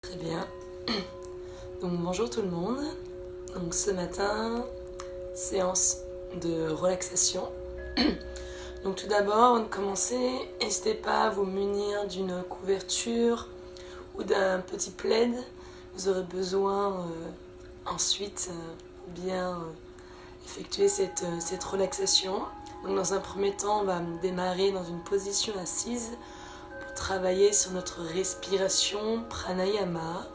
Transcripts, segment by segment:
Très bien. Donc bonjour tout le monde. Donc ce matin, séance de relaxation. Donc tout d'abord, avant de commencer, n'hésitez pas à vous munir d'une couverture ou d'un petit plaid. Vous aurez besoin ensuite bien effectuer cette relaxation. Donc dans un premier temps, on va démarrer dans une position assise pour travailler sur notre respiration pranayama,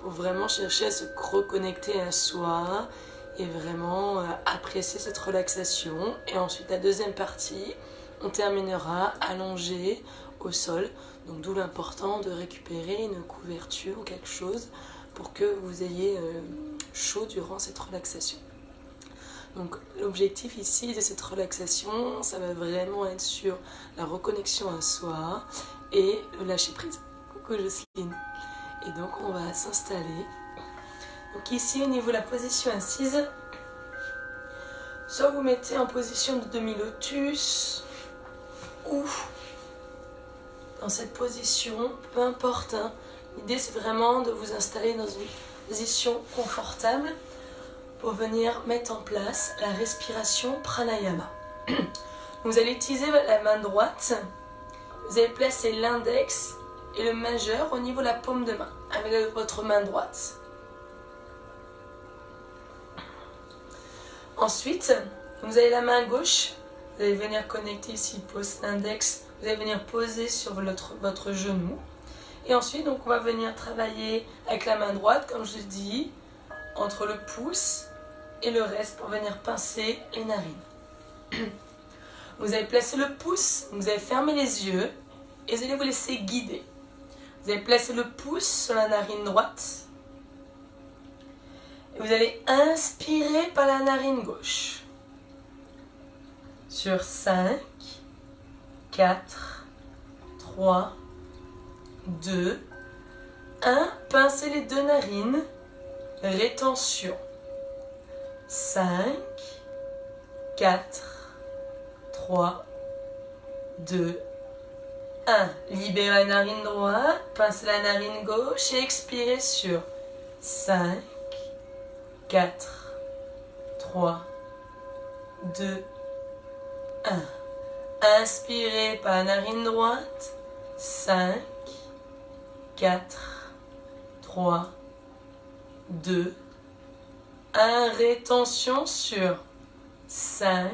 pour vraiment chercher à se reconnecter à soi et vraiment apprécier cette relaxation. Et ensuite, la deuxième partie, on terminera allongé au sol. Donc d'où l'important de récupérer une couverture ou quelque chose pour que vous ayez chaud durant cette relaxation. Donc l'objectif ici de cette relaxation, ça va vraiment être sur la reconnexion à soi et le lâcher prise. Coucou Jocelyne. Et donc on va s'installer. Donc ici au niveau de la position assise, soit vous mettez en position de demi-lotus ou dans cette position, peu importe. L'idée c'est vraiment de vous installer dans une position confortable pour venir mettre en place la respiration pranayama. Vous allez utiliser la main droite, vous allez placer l'index et le majeur au niveau de la paume de main avec votre main droite. Ensuite, vous avez la main gauche, vous allez venir connecter ici, pose l'index, vous allez venir poser sur votre genou. Et ensuite, donc, on va venir travailler avec la main droite, comme je vous dis, entre le pouce et le reste pour venir pincer les narines. Vous allez placer le pouce, vous allez fermer les yeux et vous allez vous laisser guider. Vous allez placer le pouce sur la narine droite et vous allez inspirer par la narine gauche. Sur 5, 4, 3, 2, 1. Pincez les deux narines. Rétention. 5, 4, 3, 2, 1. Libérez la narine droite, pincez la narine gauche et expirez sur 5, 4, 3, 2, 1. Inspirez par la narine droite, 5, 4, 3, 2, 1. Rétention sur 5,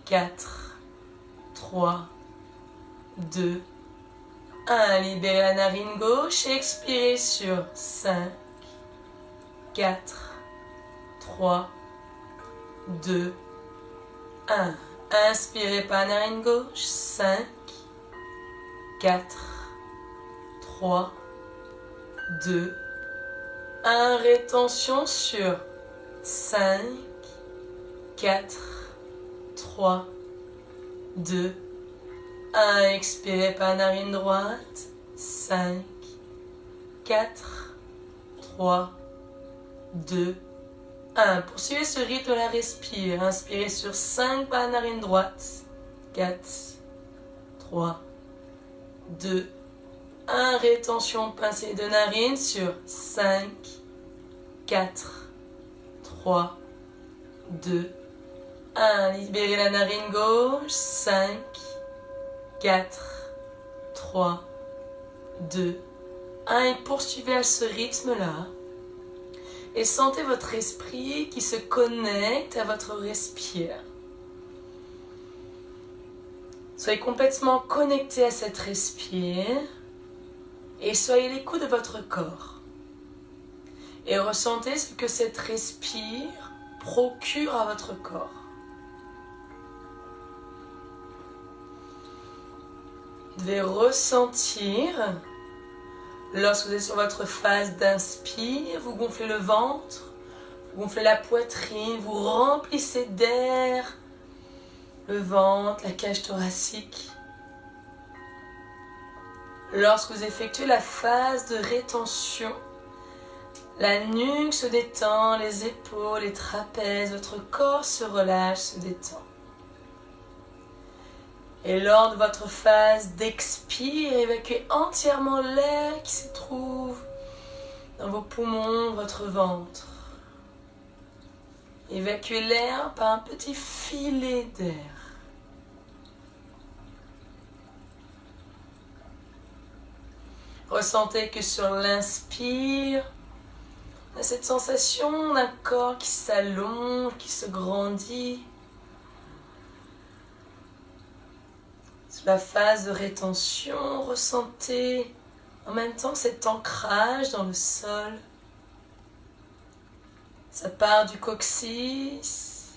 4, 3, 2, 1. Libérez la narine gauche et expirez sur 5, 4, 3, 2, 1. Inspirez par la narine gauche, 5, 4, 3, 2, 1. Rétention sur 5, 4, 3, 2, 1. Expirez par la narine droite, 5, 4, 3, 2, 1. Poursuivez ce rythme de la respire. Inspirez sur 5 par la narine droite, 4, 3, 2, 1. Rétention, pincez de narine sur 5, 4, 3, 2, 1. Libérez la narine gauche, 5, 4, 3, 2, 1. Et poursuivez à ce rythme-là. Et sentez votre esprit qui se connecte à votre respire. Soyez complètement connecté à cette respire. Et soyez à l'écoute de votre corps. Et ressentez ce que cette respire procure à votre corps. Vous devez ressentir, lorsque vous êtes sur votre phase d'inspire, vous gonflez le ventre, vous gonflez la poitrine, vous remplissez d'air le ventre, la cage thoracique. Lorsque vous effectuez la phase de rétention, la nuque se détend, les épaules, les trapèzes, votre corps se relâche, se détend. Et lors de votre phase d'expire, évacuez entièrement l'air qui se trouve dans vos poumons, votre ventre. Évacuez l'air par un petit filet d'air. Ressentez que sur l'inspire, on a cette sensation d'un corps qui s'allonge, qui se grandit. Sur la phase de rétention, ressentez en même temps cet ancrage dans le sol. Ça part du coccyx,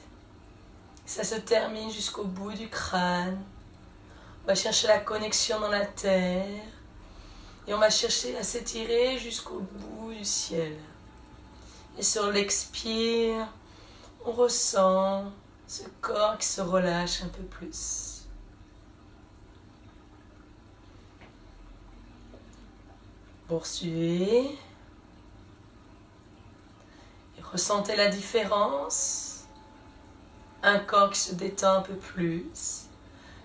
ça se termine jusqu'au bout du crâne. On va chercher la connexion dans la terre et on va chercher à s'étirer jusqu'au bout du ciel. Et sur l'expire, on ressent ce corps qui se relâche un peu plus. Poursuivez. Et ressentez la différence. Un corps qui se détend un peu plus.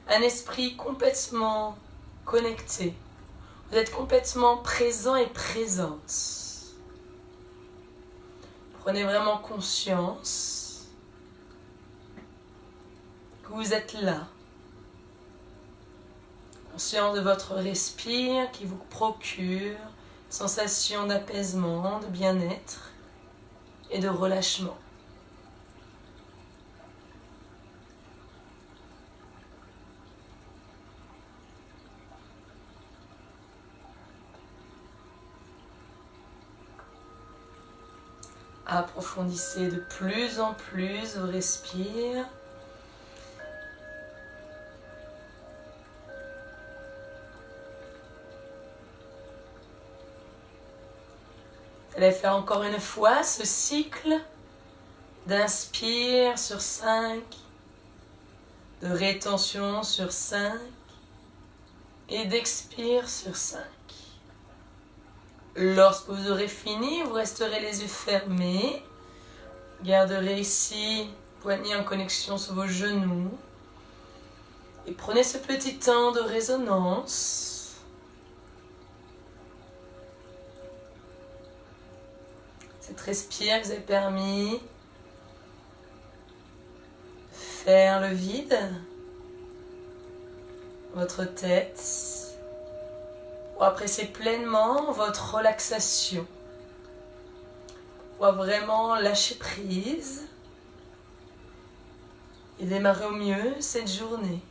Un esprit complètement connecté. Vous êtes complètement présent et présente. Prenez vraiment conscience que vous êtes là. Conscience de votre respire qui vous procure une sensation d'apaisement, de bien-être et de relâchement. Approfondissez de plus en plus vos respires. Vous allez faire encore une fois ce cycle d'inspire sur 5, de rétention sur 5 et d'expire sur 5. Lorsque vous aurez fini, vous resterez les yeux fermés. Garderez ici, poignets en connexion sur vos genoux. Et prenez ce petit temps de résonance. Cette respire vous a permis de faire le vide, votre tête, pour apprécier pleinement votre relaxation, pour vraiment lâcher prise et démarrer au mieux cette journée.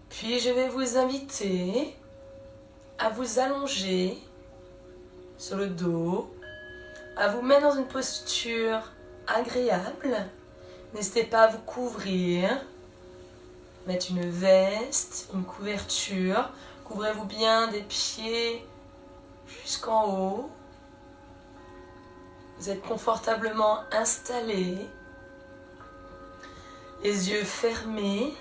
Puis je vais vous inviter à vous allonger sur le dos, à vous mettre dans une posture agréable. N'hésitez pas à vous couvrir, mettre une veste, une couverture. Couvrez-vous bien des pieds jusqu'en haut. Vous êtes confortablement installés, les yeux fermés.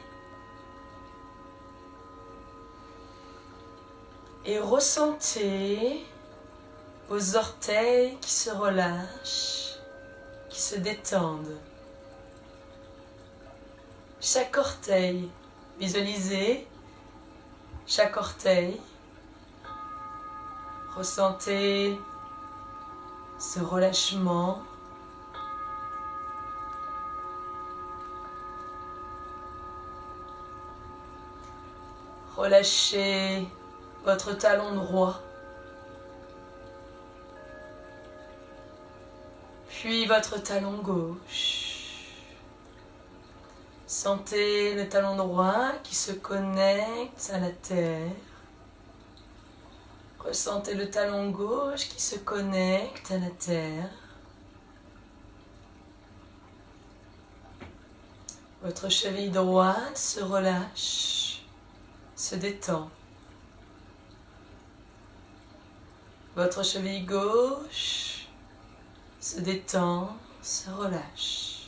Et ressentez vos orteils qui se relâchent, qui se détendent. Chaque orteil, visualisez chaque orteil. Ressentez ce relâchement. Relâchez votre talon droit, puis votre talon gauche. Sentez le talon droit qui se connecte à la terre. Ressentez le talon gauche qui se connecte à la terre. Votre cheville droite se relâche, se détend. Votre cheville gauche se détend, se relâche.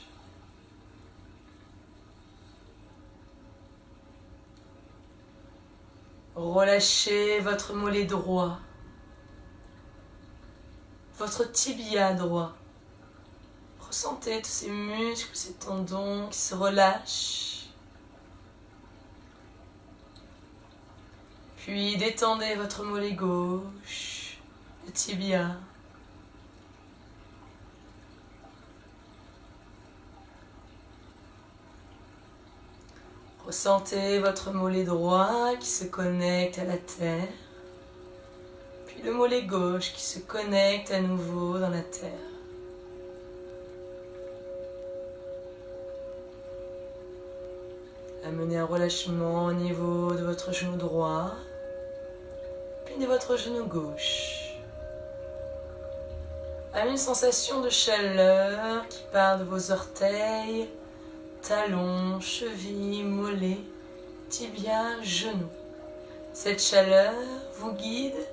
Relâchez votre mollet droit, votre tibia droit. Ressentez tous ces muscles, ces tendons qui se relâchent. Puis détendez votre mollet gauche, le tibia. Ressentez votre mollet droit qui se connecte à la terre. Puis le mollet gauche qui se connecte à nouveau dans la terre. Amenez un relâchement au niveau de votre genou droit, puis de votre genou gauche. Amenez une sensation de chaleur qui part de vos orteils, talons, chevilles, mollets, tibia, genoux. Cette chaleur vous guide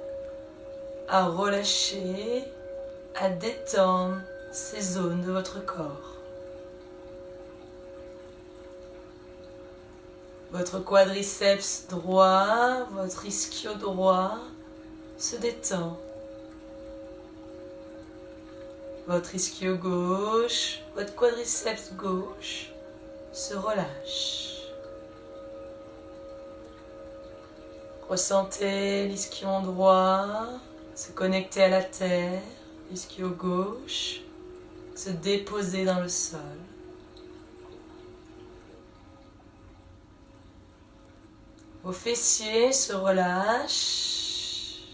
à relâcher, à détendre ces zones de votre corps. Votre quadriceps droit, votre ischio droit se détend. Votre ischio gauche, votre quadriceps gauche se relâche. Ressentez l'ischio droit se connecter à la terre, l'ischio gauche se déposer dans le sol. Vos fessiers se relâchent,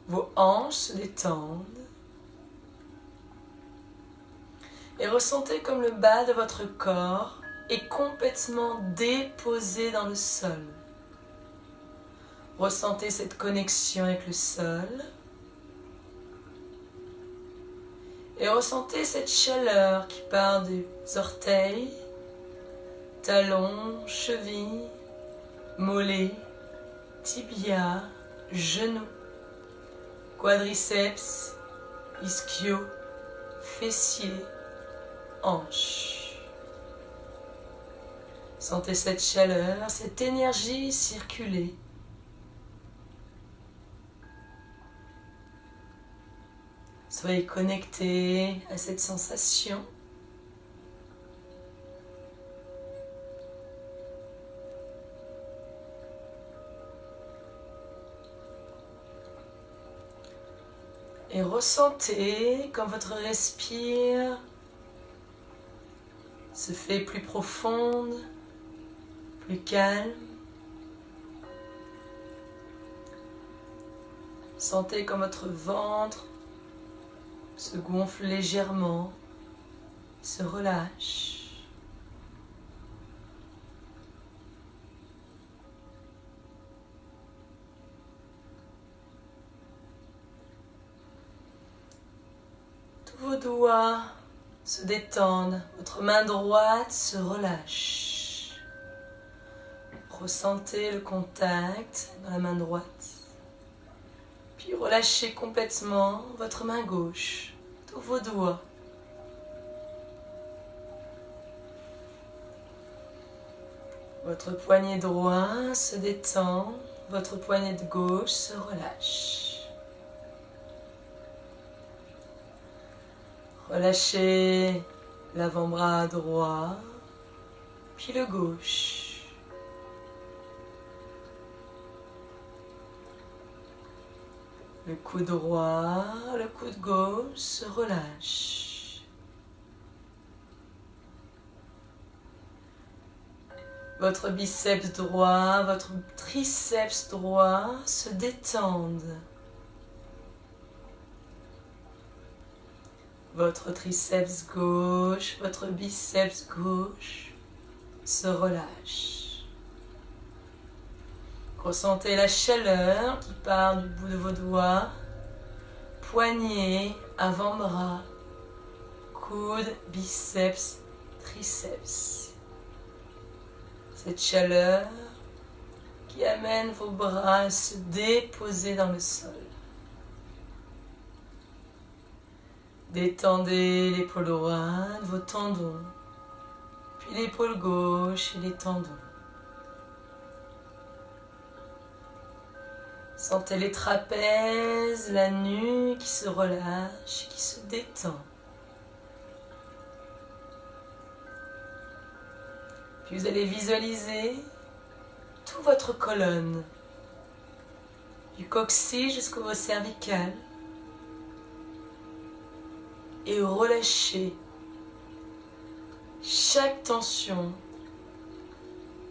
vos hanches se détendent et ressentez comme le bas de votre corps est complètement déposé dans le sol. Ressentez cette connexion avec le sol et ressentez cette chaleur qui part des orteils, talons, chevilles, mollets, tibia, genoux, quadriceps, ischio, fessiers, hanches. Sentez cette chaleur, cette énergie circuler. Soyez connectés à cette sensation. Et ressentez quand votre respire se fait plus profonde, plus calme. Sentez quand votre ventre se gonfle légèrement, se relâche. Tous vos doigts se détendent, votre main droite se relâche. Ressentez le contact dans la main droite. Puis relâchez complètement votre main gauche, tous vos doigts. Votre poignet droit se détend, votre poignet de gauche se relâche. Relâchez l'avant-bras droit, puis le gauche. Le coude droit, le coude gauche se relâche. Votre biceps droit, votre triceps droit se détendent. Votre triceps gauche, votre biceps gauche se relâche. Ressentez la chaleur qui part du bout de vos doigts, poignet, avant-bras, coude, biceps, triceps. Cette chaleur qui amène vos bras à se déposer dans le sol. Détendez l'épaule droite, vos tendons, puis l'épaule gauche et les tendons. Sentez les trapèzes, la nuque qui se relâche, qui se détend. Puis vous allez visualiser toute votre colonne, du coccyx jusqu'aux cervicales, et relâchez chaque tension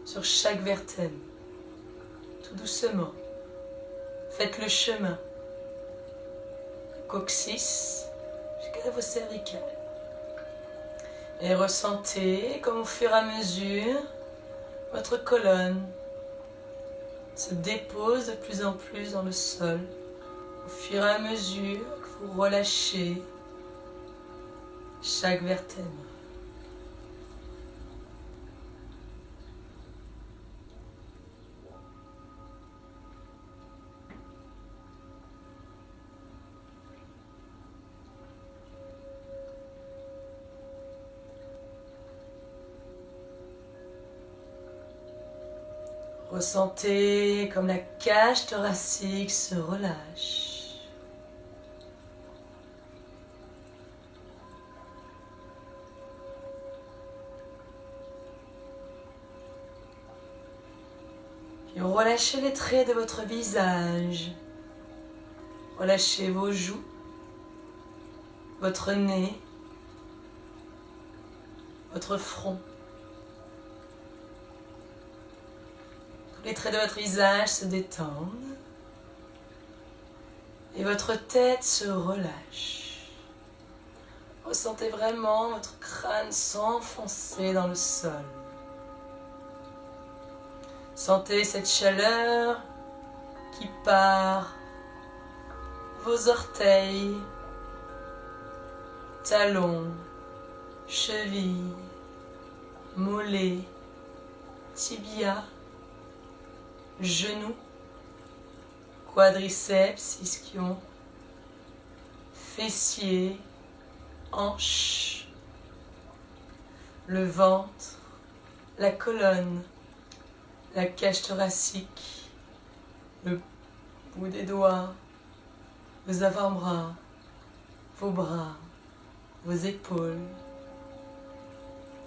sur chaque vertèbre, tout doucement. Faites le chemin, coccyx jusqu'à vos cervicales. Et ressentez comme au fur et à mesure, votre colonne se dépose de plus en plus dans le sol, au fur et à mesure que vous relâchez chaque vertèbre. Ressentez comme la cage thoracique se relâche. Puis relâchez les traits de votre visage. Relâchez vos joues, votre nez, votre front. Les traits de votre visage se détendent et votre tête se relâche. Ressentez vraiment votre crâne s'enfoncer dans le sol. Sentez cette chaleur qui part vos orteils, talons, chevilles, mollets, tibias, genoux, quadriceps, ischion, fessiers, hanches, le ventre, la colonne, la cage thoracique, le bout des doigts, vos avant-bras, vos bras, vos épaules,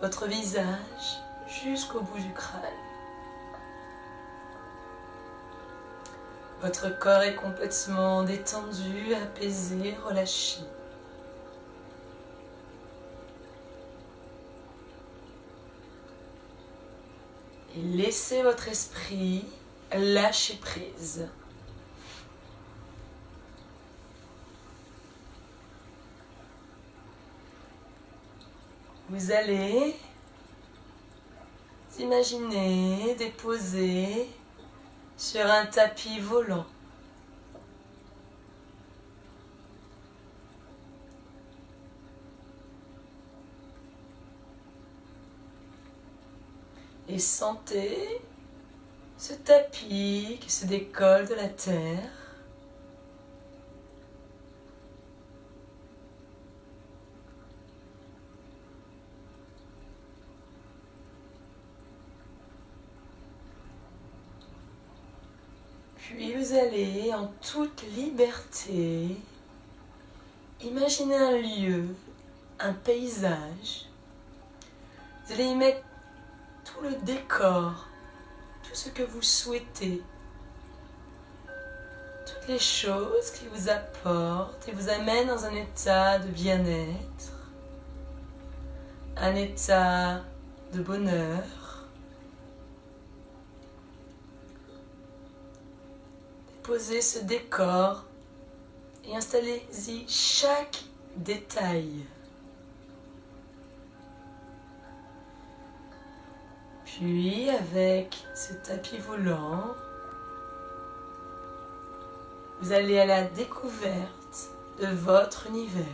votre visage jusqu'au bout du crâne. Votre corps est complètement détendu, apaisé, relâché. Et laissez votre esprit lâcher prise. Vous allez imaginer déposer sur un tapis volant. Et sentez ce tapis qui se décolle de la terre. Puis vous allez en toute liberté imaginer un lieu, un paysage. Vous allez y mettre tout le décor, tout ce que vous souhaitez, toutes les choses qui vous apportent et vous amènent dans un état de bien-être, un état de bonheur. Posez ce décor et installez-y chaque détail. Puis avec ce tapis volant, vous allez à la découverte de votre univers.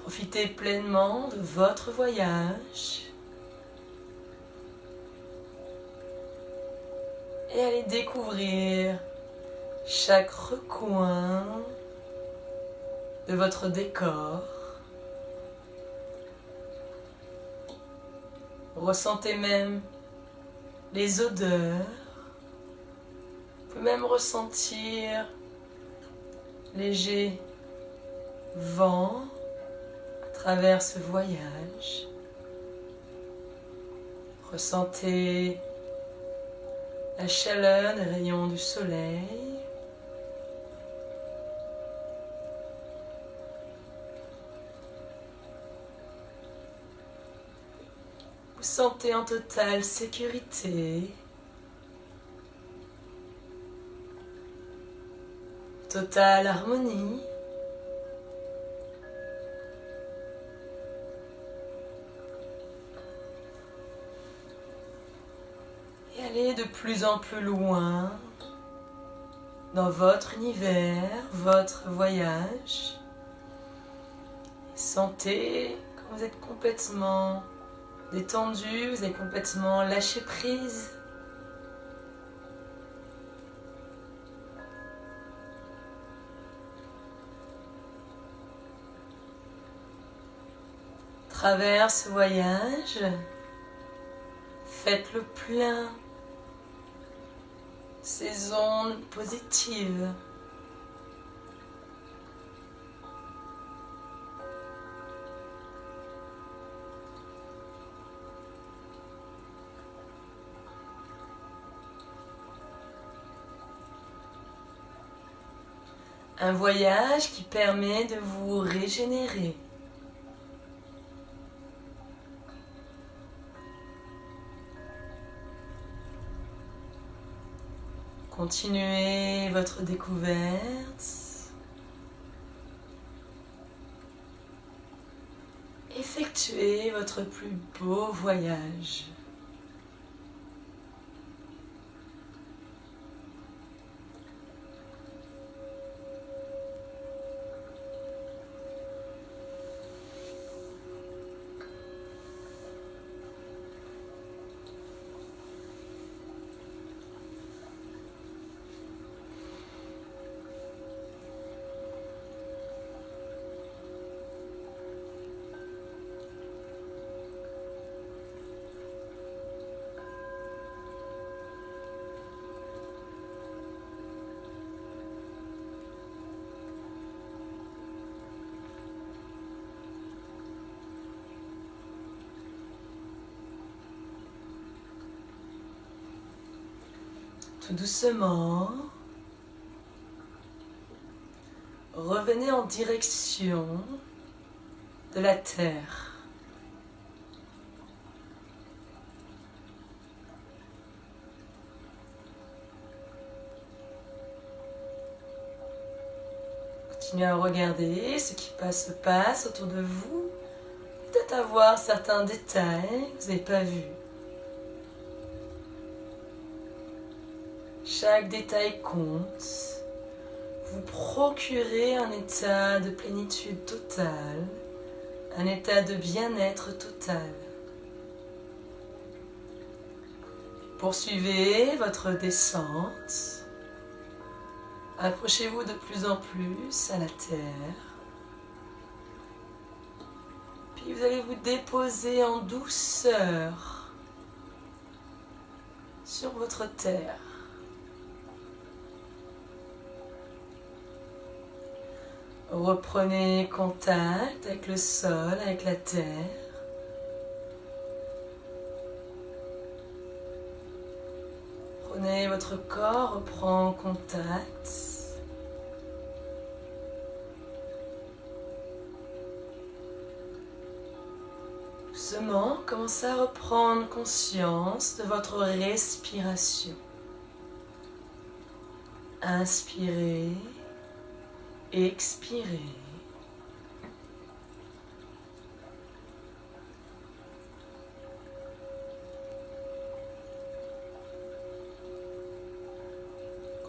Profitez pleinement de votre voyage. Et allez découvrir chaque recoin de votre décor. Ressentez même les odeurs. Vous pouvez même ressentir léger vent à travers ce voyage. Ressentez la chaleur des rayons du soleil. Vous sentez en totale sécurité, totale harmonie. Et allez de plus en plus loin dans votre univers, votre voyage. Et sentez que vous êtes complètement détendu, vous avez complètement lâché prise. À travers ce voyage, faites le plein, ces ondes positives. Un voyage qui permet de vous régénérer. Continuez votre découverte. Effectuez votre plus beau voyage. Tout doucement, revenez en direction de la terre. Continuez à regarder ce qui se passe autour de vous. Peut-être avoir certains détails que vous n'avez pas vus. Chaque détail compte. Vous procurez un état de plénitude totale, un état de bien-être total. Poursuivez votre descente. Approchez-vous de plus en plus à la terre. Puis vous allez vous déposer en douceur sur votre terre. Reprenez contact avec le sol, avec la terre. Prenez votre corps, reprend contact. Doucement, commencez à reprendre conscience de votre respiration. Inspirez. Expirez.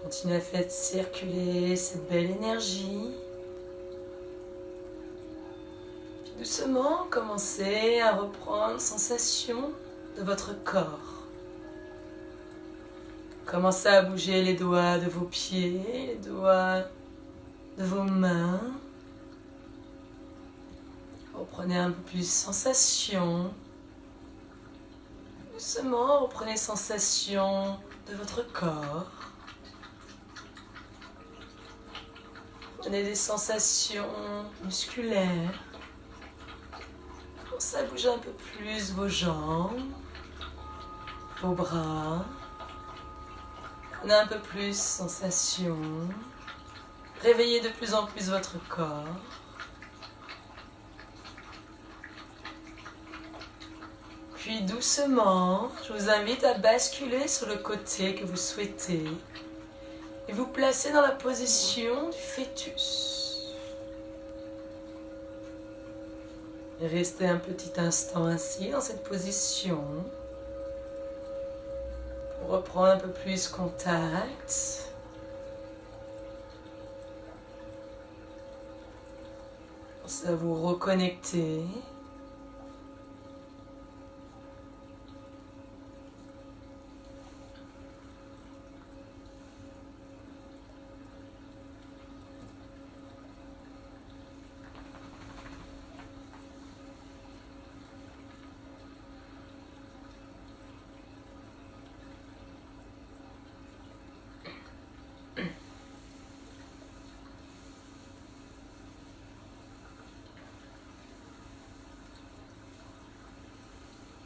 Continuez à faire circuler cette belle énergie. Puis doucement, commencez à reprendre sensation de votre corps. Commencez à bouger les doigts de vos pieds, les doigts de vos mains. Reprenez un peu plus de sensation. Doucement, reprenez sensation de votre corps. Prenez des sensations musculaires. Commencez à bouger un peu plus vos jambes, vos bras. Prenez un peu plus sensation. Réveillez de plus en plus votre corps. Puis doucement, je vous invite à basculer sur le côté que vous souhaitez et vous placer dans la position du fœtus. Et restez un petit instant ainsi dans cette position pour reprendre un peu plus contact. Pensez à vous reconnecter.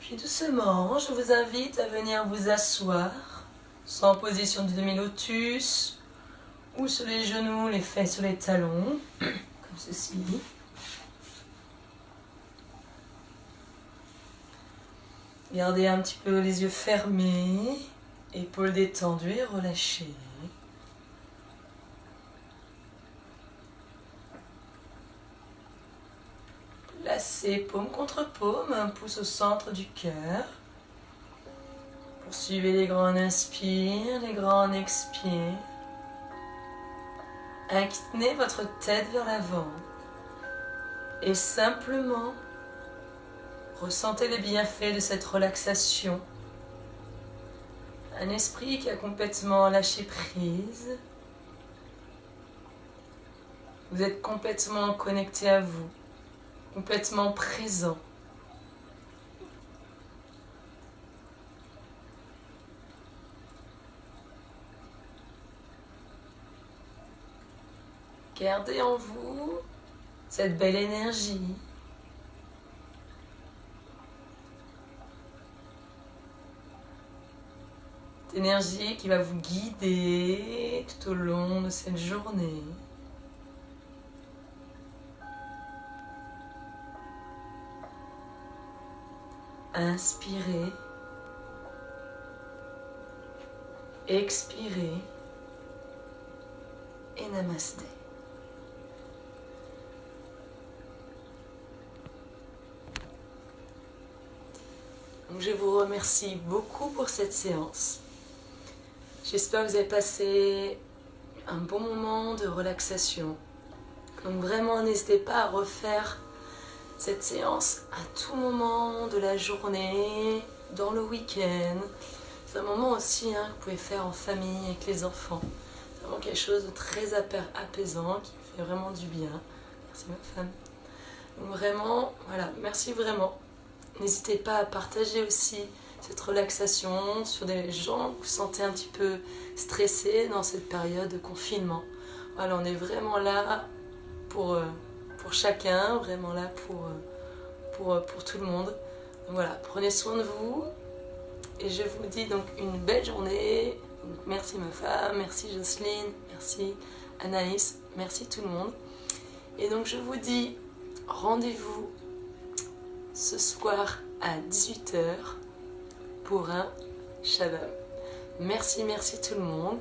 Puis doucement, je vous invite à venir vous asseoir, soit en position de demi-lotus, ou sur les genoux, les fesses sur les talons, comme ceci. Gardez un petit peu les yeux fermés, épaules détendues et relâchées. Placez paume contre paume, un pouce au centre du cœur. Poursuivez les grands inspires, les grands expires. Inclinez votre tête vers l'avant et simplement ressentez les bienfaits de cette relaxation. Un esprit qui a complètement lâché prise. Vous êtes complètement connecté à vous, complètement présent. Gardez en vous cette belle énergie. Cette énergie qui va vous guider tout au long de cette journée. Inspirez. Expirez. Et namasté. Donc je vous remercie beaucoup pour cette séance. J'espère que vous avez passé un bon moment de relaxation. Donc vraiment, n'hésitez pas à refaire cette séance à tout moment de la journée, dans le week-end. C'est un moment aussi que vous pouvez faire en famille avec les enfants. C'est vraiment quelque chose de très apaisant qui fait vraiment du bien. Merci ma femme. Donc vraiment, voilà, merci vraiment. N'hésitez pas à partager aussi cette relaxation sur des gens que vous sentez un petit peu stressés dans cette période de confinement. Voilà, on est vraiment là pour chacun, vraiment là pour tout le monde. Donc voilà, prenez soin de vous et je vous dis donc une belle journée. Donc merci ma femme, merci Jocelyne, merci Anaïs, merci tout le monde. Et donc je vous dis rendez-vous ce soir à 18 h pour un Shabbat. Merci tout le monde.